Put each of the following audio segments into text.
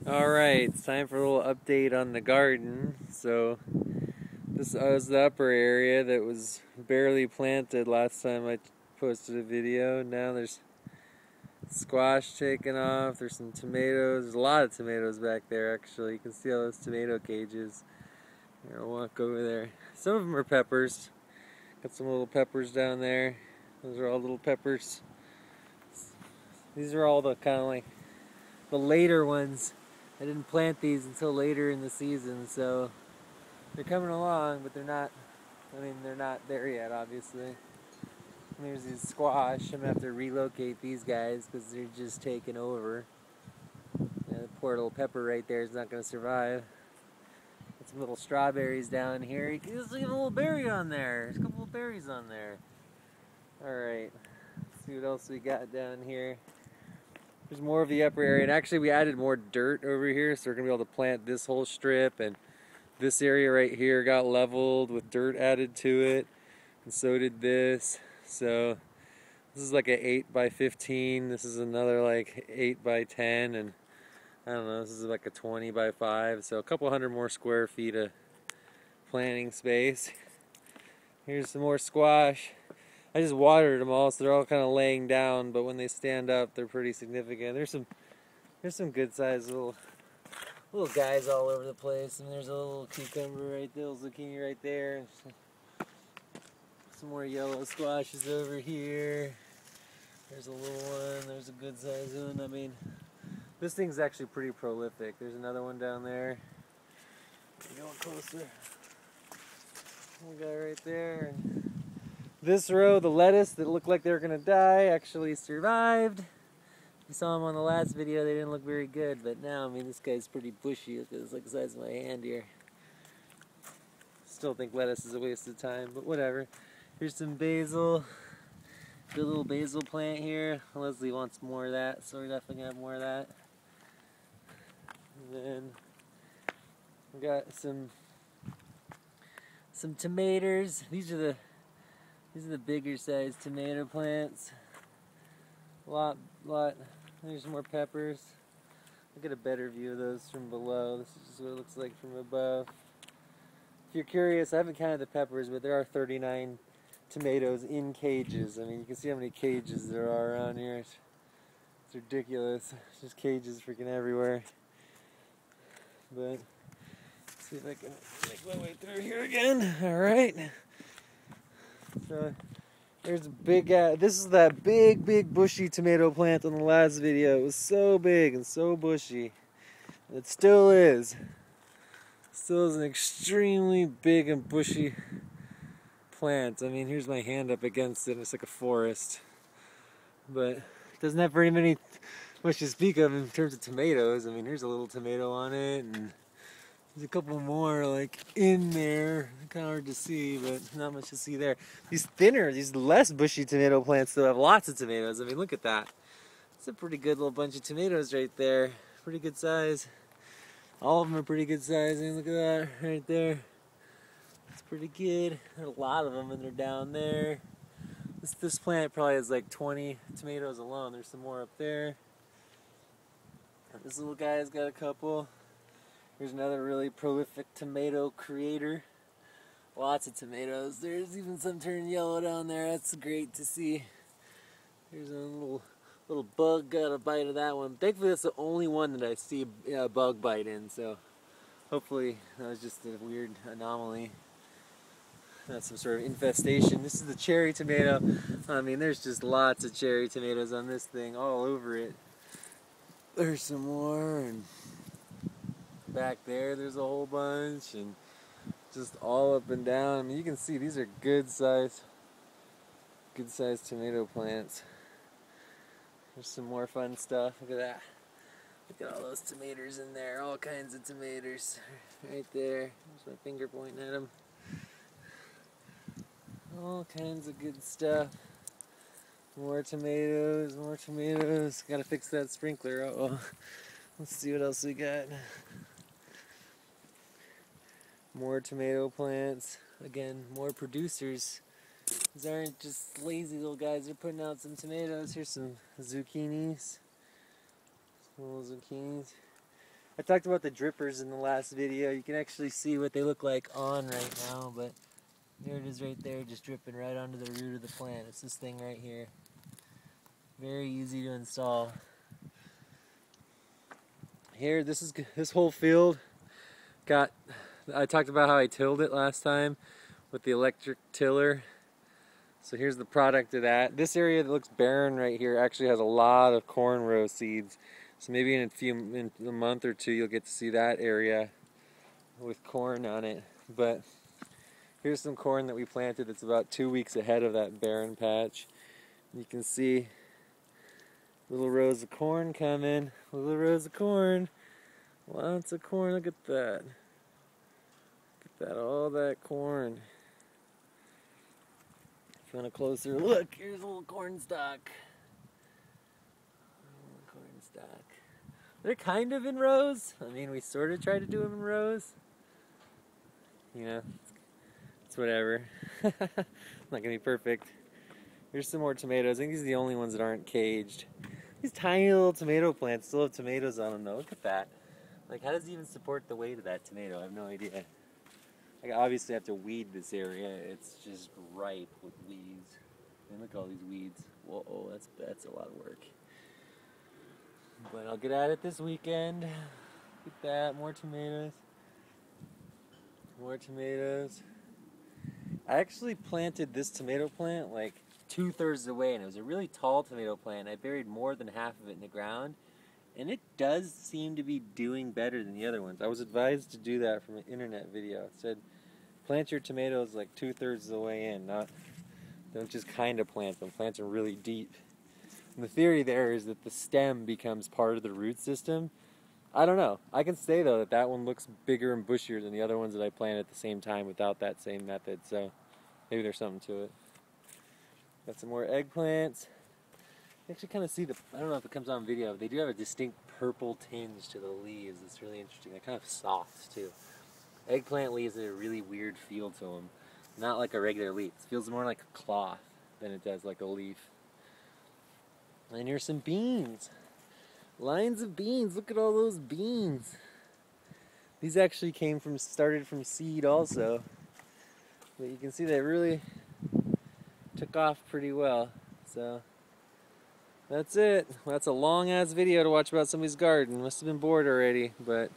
Alright, it's time for a little update on the garden. So, this was the upper area that was barely planted last time I posted a video. Now there's squash taking off, there's some tomatoes. There's a lot of tomatoes back there actually. You can see all those tomato cages. Here, I'll walk over there. Some of them are peppers. Got some little peppers down there. Those are all little peppers. These are all the kind of like the later ones. I didn't plant these until later in the season, so they're coming along, but they're not there yet, obviously. And there's these squash. I'm gonna have to relocate these guys because they're just taking over. Yeah, the poor little pepper right there is not gonna survive. Got some little strawberries down here. You can just leave a little berry on there. There's a couple of berries on there. Alright, let's see what else we got down here. There's more of the upper area, and actually we added more dirt over here, so we're going to be able to plant this whole strip, and this area right here got leveled with dirt added to it, and so did this. So this is like an 8 by 15, this is another like 8 by 10, and I don't know, this is like a 20 by 5, so a couple hundred more square feet of planting space. Here's some more squash. I just watered them all, so they're all kind of laying down, but when they stand up, they're pretty significant. There's some good sized little guys all over the place, and there's a little cucumber right there, little zucchini right there, and some more yellow squashes over here. There's a little one, there's a good sized one. I mean, this thing's actually pretty prolific. There's another one down there. Going closer. One guy right there. And this row, the lettuce that looked like they were going to die actually survived. You saw them on the last video, they didn't look very good, but now, I mean, this guy's pretty bushy. Look at this, like the size of my hand here. Still think lettuce is a waste of time, but whatever. Here's some basil. Good little basil plant here. Leslie wants more of that, so we're definitely going to have more of that. And then we got some tomatoes. These are the bigger sized tomato plants. Lot. There's more peppers. I'll get a better view of those from below. This is just what it looks like from above. If you're curious, I haven't counted the peppers, but there are 39 tomatoes in cages. I mean, you can see how many cages there are around here. It's ridiculous. It's just cages freaking everywhere. But let's see if I can make my way through here again. All right. So there's a big, this is that big bushy tomato plant on the last video. It was so big and so bushy. It still is. Still is an extremely big and bushy plant. I mean, here's my hand up against it, and it's like a forest. But it doesn't have very much to speak of in terms of tomatoes. I mean, here's a little tomato on it, and there's a couple more like in there. Kind of hard to see, but not much to see there. These less bushy tomato plants still have lots of tomatoes. I mean, look at that. It's a pretty good little bunch of tomatoes right there. Pretty good size. All of them are pretty good size. I mean, look at that right there. It's pretty good. There are a lot of them, and they're down there. This plant probably has like 20 tomatoes alone. There's some more up there. This little guy's got a couple. Here's another really prolific tomato creator. Lots of tomatoes. There's even some turning yellow down there. That's great to see. Here's a little bug, got a bite of that one. Thankfully, that's the only one that I see a bug bite in. So hopefully that was just a weird anomaly. Not some sort of infestation. This is the cherry tomato. I mean, there's just lots of cherry tomatoes on this thing, all over it. There's some more, and back there's a whole bunch, and just all up and down. I mean, you can see these are good sized tomato plants. There's some more fun stuff. Look at that. Look at all those tomatoes in there. All kinds of tomatoes right there. There's my finger pointing at them. All kinds of good stuff. More tomatoes, more tomatoes. Gotta fix that sprinkler. Uh-oh. Let's see what else we got. More tomato plants. Again, more producers. These aren't just lazy little guys. They're putting out some tomatoes. Here's some zucchinis. Some little zucchinis. I talked about the drippers in the last video. You can actually see what they look like on right now, but there it is right there, just dripping right onto the root of the plant. It's this thing right here. Very easy to install. Here, this whole field got, I talked about how I tilled it last time with the electric tiller. So here's the product of that. This area that looks barren right here actually has a lot of corn row seeds. So maybe in a month or two you'll get to see that area with corn on it. But here's some corn that we planted that's about 2 weeks ahead of that barren patch. You can see little rows of corn coming. Little rows of corn. Lots of corn. Look at that. Look at that. All that corn. If you want a closer look, here's a little corn stalk. Corn stalk. They're kind of in rows. I mean, we sort of try to do them in rows. You know, it's whatever. Not gonna be perfect. Here's some more tomatoes. I think these are the only ones that aren't caged. These tiny little tomato plants still have tomatoes on them though. Look at that. Like, how does it even support the weight of that tomato? I have no idea. Like, obviously I have to weed this area. It's just ripe with weeds. And look at all these weeds. Whoa, that's a lot of work. But I'll get at it this weekend. Look at that, more tomatoes. More tomatoes. I actually planted this tomato plant like 2/3 of the way, and it was a really tall tomato plant. I buried more than half of it in the ground, and it does seem to be doing better than the other ones. I was advised to do that from an internet video. It said, plant your tomatoes like 2/3 of the way in, don't just kind of plant them. Plant them really deep. And the theory there is that the stem becomes part of the root system. I don't know. I can say though that one looks bigger and bushier than the other ones that I planted at the same time without that same method. So maybe there's something to it. Got some more eggplants. You actually kind of see I don't know if it comes on video, but they do have a distinct purple tinge to the leaves. It's really interesting. They're kind of soft too. Eggplant leaves have a really weird feel to them. Not like a regular leaf. It feels more like a cloth than it does like a leaf. And here's some beans. Lines of beans. Look at all those beans. These actually started from seed also. But you can see they really took off pretty well. So that's it. That's a long ass video to watch about somebody's garden. Must have been bored already, but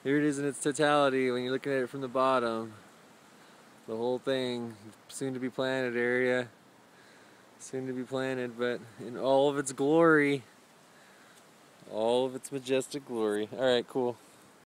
here it is in its totality when you're looking at it from the bottom. The whole thing, soon to be planted area. Soon to be planted, but in all of its glory. All of its majestic glory. Alright, cool.